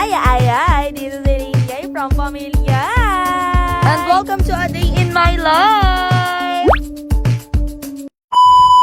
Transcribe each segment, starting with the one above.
Ay, dito si Ringay from Pamilya. And welcome to a day in my life.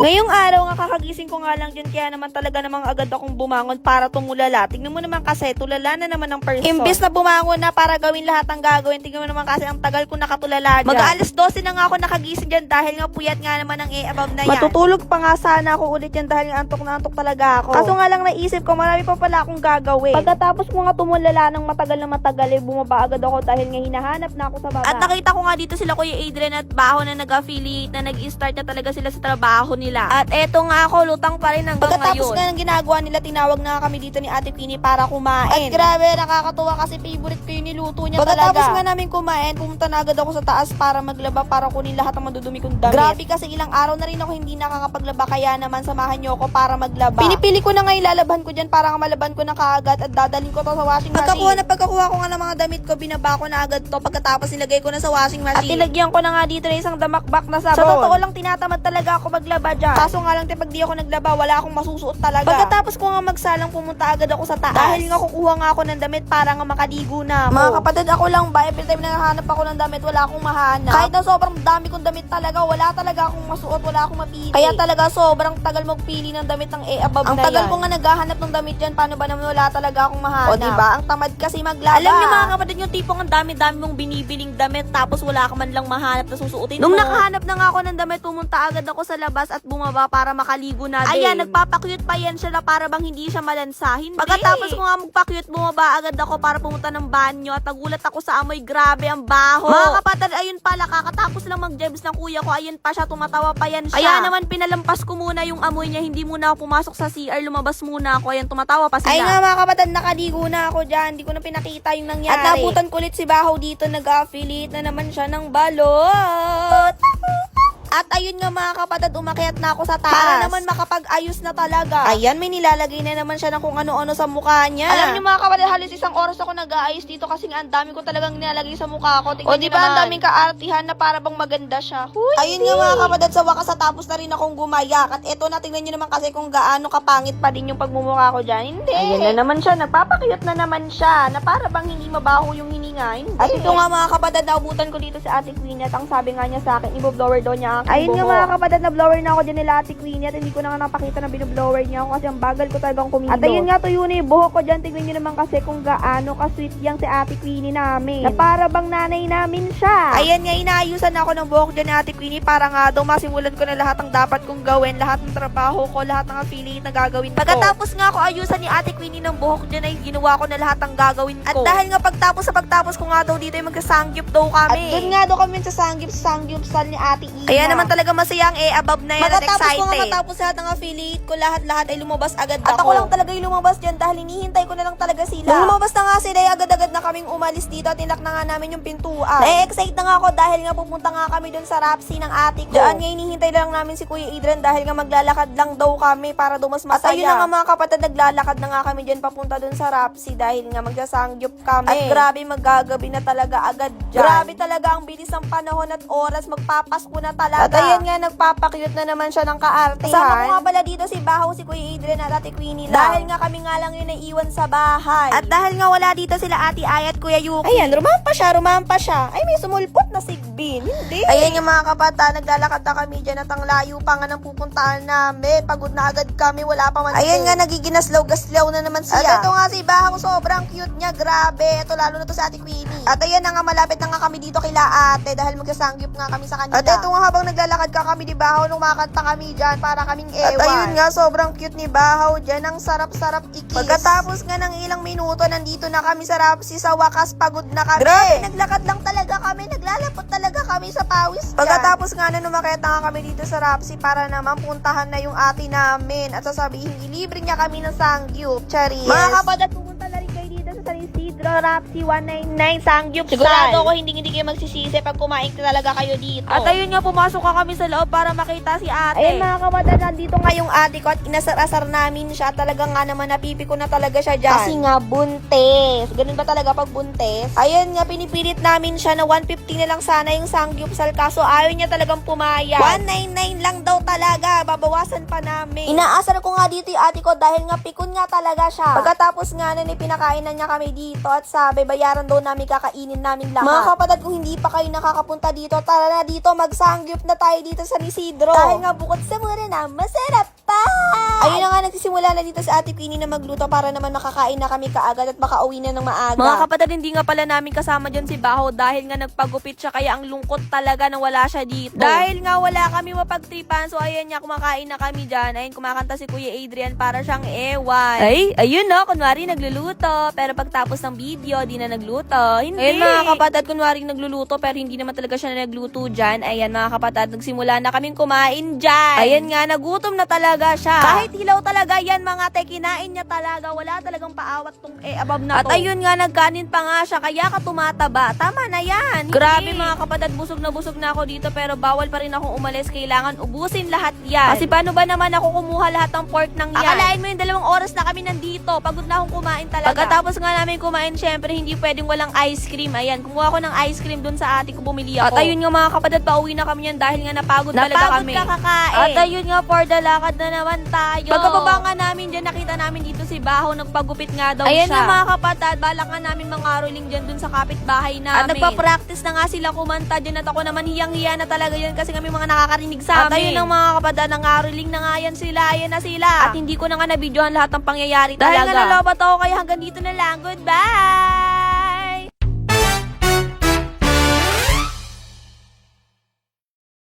Ngayong araw nga kakagising ko nga lang dyan, kaya naman talaga namang agad akong bumangon para tumulala. Tingnan mo naman kasi, tulala na naman ng person. Imbis na bumangon na para gawin lahat ng gagawin, tingnan mo naman kasi ang tagal ko nakatulala dyan. Mag-alas 12 na nga ako nakagising dyan dahil nga puyat nga naman ang above na yan. Matutulog pa nga sana ako ulit yan dahil antok na antok talaga ako. Kaso nga lang naisip ko, marami pa pala akong gagawin. Pagkatapos ko nga tumulala ng matagal na matagal, bumaba agad ako dahil nga hinahanap na ako sa baba. At nakita ko nga dito sila Kuya Adrian at Baho na nag-affiliate na nag-start na talaga sila sa trabaho nila. At eto nga ako, lutang pa rin hanggang Pagkatapos ngayon. nga ng ginagawa nila, tinawag na kami dito ni Ate Queenie para kumain. At grabe, nakakatuwa kasi favorite ko yung niluto niya Pagkatapos talaga. nga namin kumain, pumunta na agad ako sa taas para maglaba, para kunin lahat ng madudumi kong damit. Grabe kasi ilang araw na rin ako hindi nakakapaglaba, kaya naman samahan niyo ako para maglaba. Pinipili ko na nga ilalabhan ko dyan para nga malaban ko na kaagad at dadalhin ko to sa washing machine. Pagkakuha ko nga ng mga damit ko, binaba ko na agad to pagkatapos nilagay ko na sa washing At machine. nilagyan ko na nga dito na isang damakbak na sabon. Sa totoo lang, tinatamad talaga ako maglaba dyan. Kaso nga lang, pag di ako naglaba, wala akong masusuot talaga. Pagkatapos ko nga magsalang, pumunta agad ako sa taas. Dahil nga kukuha nga ako ng damit para nga makaligo na ako. Mga kapatid, ako lang ba, every time na nahanap ako ng damit, wala akong mahanap. Kahit na sobrang dami kong damit talaga, wala talaga akong masuot, wala akong mapili. Kaya talaga sobrang tagal magpili ng damit ng above na yan. Ang tagal ko nga naghahanap ng damit yan, paano ba naman wala talaga akong mahanap? O diba, ang tamad kasi maglaba. Alam niyo mga kapatid, yung tipong ang dami-dami mong binibiling damit tapos wala ka man lang mahanap na susuotin Nung mo. nakahanap na nga ako ng damit, pumunta agad ako sa labas at bumaba para makaligo na din. Ayan, nagpapakyut pa yan siya na para bang hindi siya malansa. Hindi. Pagkatapos ko nga magpakyut, bumaba agad ako para pumunta ng banyo at nagulat ako sa amoy, grabe ang baho. Mga kapatid, ayun pala, kakatapos lang mag-jebs ng kuya ko, ayun pa siya, tumatawa pa yan siya. Kaya naman pinalampas ko muna yung amoy niya, hindi muna ako pumasok sa CR, lumabas muna ako, ayan, tumatawa pa sila. Ay nga mga kapatid, nakaligo na ako dyan. Hindi ko na pinakita yung nangyari. At nabutan ko ulit si Baho dito, nag-affiliate na naman siya ng balot. At ayun nga mga kapatid, umakyat na ako sa taas. Para naman makapag-ayos na talaga. Ayan, may nilalagay na naman siya ng kung ano-ano sa mukha niya. Alam niyo mga kapatid, halos isang oras ako nag-aayos dito kasi nga ang dami ko talagang nilalagay sa mukha ko. Tingnan O, niyo diba, ang naman. daming kaartihan na para bang maganda siya. Huy, Ayun nga mga kapatid, sa wakas tapos na rin akong gumayak. At eto na, tingnan nyo naman kasi kung gaano kapangit pa din yung pagmumukha ko dyan. Hindi. Ayan na naman siya, nagpapakyut na naman siya, na para bang hindi mabaho yung hininga. Hindi. At ito nga mga kapatid, naubutan ko dito si Ate Queenie at ang sabi nga niya sa akin, i-blower daw niya aking Ayun nga buhok. mga kapatid, na-blower na ako dyan nila Ate Queenie at hindi ko na nga napakita na binoblower niya ako kasi ang bagal ko talagang kumilos. At ayun nga, tuyo na yung buhok ko dyan. Tingnan nyo naman kasi kung gaano ka-sweet yang si Ate Queenie namin. Na para bang nanay namin siya. Ayan nga, inaayusan ako ng buhok dyan ni Ate Queenie para nga daw masimulan ko na lahat ng dapat kong gawin, lahat ng trabaho ko, lahat ng affiliate na gagawin ko. Pagkatapos nga ako ayusan ni Ate Queenie ng buhok dyan, ay ginawa ko na lahat ng gagawin ko. At dahil nga pagtapos ko nga daw dito ay magsasangyup daw kami. At doon nga daw kami sa sangyup style ni Ate Ina. Kaya naman talaga masaya ang above na yan at Pagkatapos ko nga excited. matapos lahat ng affiliate ko, lahat ay lumabas agad At ako. ako lang talaga yung lumabas dyan dahil hinihintay ko na lang talaga sila. Nung lumabas na nga sila, ay agad-agad na kaming umalis dito at nilak na nga namin yung pintuan. Na-excite na nga ako dahil nga pupunta nga kami dun sa Rapsi ng ate ko. Diyan nga hinihintay lang namin si Kuya Adrian dahil nga maglalakad lang daw kami para daw mas masaya. At ayun na nga mga kapatid, naglalakad na nga kami dyan papunta dun sa Rapsi dahil nga magsasangyup kami. At grabe, maggagabi na talaga agad dyan. Grabe talaga ang bilis ng panahon at oras, magpapasko na talaga. At ayun nga, nagpapakyut na naman siya ng kaartehan. Kasama ko nga pala dito si Baho, si Kuya Adrian at Ate Queenie lang. Dahil nga kami nga lang yung naiwan sa bahay. At dahil nga wala dito sila Ate Ay at Kuya Yuki. Ayan, rumampa siya. Ay, may sumulpot na sigbin. Hindi. Ayan yung mga kapata, naglalakad na kami dyan at ang layo pa nga ng pupuntahan namin. Pagod na agad kami, wala pa man. Ayan nga, nagiginaslaw-gaslaw na naman siya. At ito nga si Baho, sobrang cute niya, grabe. Ito lalo na to sa Ate Queenie. At ayan na nga, malapit na nga kami dito kila ate dahil magsasangyup nga kami sa kanila. At ito nga, habang naglalakad ka kami di Baho, nung makanta kami dyan para kaming ewan. At ayun nga, sobrang cute ni Baho dyan. Ang sarap-sarap ikis. Pagkatapos nga ng ilang minuto, nandito na kami sa Rapsi. Sa wakas, pagod na kami. Grabe, naglakad lang talaga kami. Naglalapot talaga kami sa pawis dyan. Pagkatapos nga na umakyat na nga kami dito sa Rapsi para naman puntahan na yung ate namin at sasabihin, ilibre niya kami ng sangyup. Charis. Mga kapatid, pumunta na rin kayo dito sa San Isidro, Papsi 199 Sangyup. Sigurado ako hindi kayo magsisisi pag kumain talaga kayo dito. At ayun nga, pumasok ka kami sa loob para makita si ate. Ayun mga kapatid, nandito nga yung ate ko at inasar-asar namin siya. Talaga nga naman napipiko na talaga siya dyan. Kasi nga buntis. Ganun ba talaga pag buntis? Ayun nga, pinipilit namin siya na 150 na lang sana yung sangyupsal. Kaso ayaw niya talagang pumayag. 199 lang daw talaga. Babawasan pa namin. Inaasar ko nga dito yung ate ko dahil nga pikon nga talaga siya. Pagkatapos nga na pinakain na niya kami dito at sabi bayaran daw namin, kakainin namin lahat. Mga kapatid, kung hindi pa kayo nakakapunta dito, tara na dito, magsangyup na tayo dito sa Isidro. Dahil nga bukod sa mura na, masarap pa! Ayun na nga, nagsisimula na dito sa Ate Queenie na magluto para naman makakain na kami kaagad at makauwi na ng maaga. Mga kapatid, hindi nga pala namin kasama dyan si Baho dahil nga nagpagupit siya, kaya ang lungkot talaga na wala siya dito. Dahil nga wala kami mapagtripan, so ayan nga, kumakain na kami dyan. Ayun, kumakanta si Kuya Adrian para siyang ewan. Ay, ayun no, kunwari nagluluto, pero pagtapos ng video, di na nagluto. Hindi. Ayun mga kapatid, kunwari nagluluto, pero hindi naman talaga siya nagluto dyan. Ayan mga kapatid, nagsimula na kaming kumain dyan. Ayan nga, nagutom na talaga siya. Kahit hilaw talaga yan mga te, kinain niya talaga. Wala talagang paawat tong above na to. At ayun nga, nagkanin pa nga siya, kaya ka tumataba. Tama na yan. Grabe mga kapatid, busog na ako dito, pero bawal pa rin akong umalis. Kailangan ubusin lahat yan. Kasi paano ba naman ako kumuha lahat ng pork ng yan? Akalain mo yung 2 oras na kami nandito. Pagod na akong kumain talaga. Pagkatapos nga namin kumain, syempre hindi pwedeng walang ice cream. Ayan, kumuha ko ng ice cream dun sa ate ko, bumili ako. At ayun nga mga kapatid, pauwi na kami yan dahil nga napagod talaga kami. Napagod ka kakain. At ayun nga, for the lakad na naman tayo. Pagkababa nga namin dyan, nakita namin dito si Baho, nagpagupit nga daw siya. Ayan na mga kapatid, balak nga namin mangaroling dyan dun sa kapitbahay namin. At nagpa-practice na nga sila kumanta dyan at ako naman hiyang-hiya na talaga yan kasi kami mga nakakarinig sa amin. At ayun ang mga kapatid, nangaroling na nga yan sila. Ayan na sila. At hindi ko na nga na-videohan lahat ng pangyayari talaga. Dahil nga nalobat ako, kaya hanggang dito na lang. Goodbye!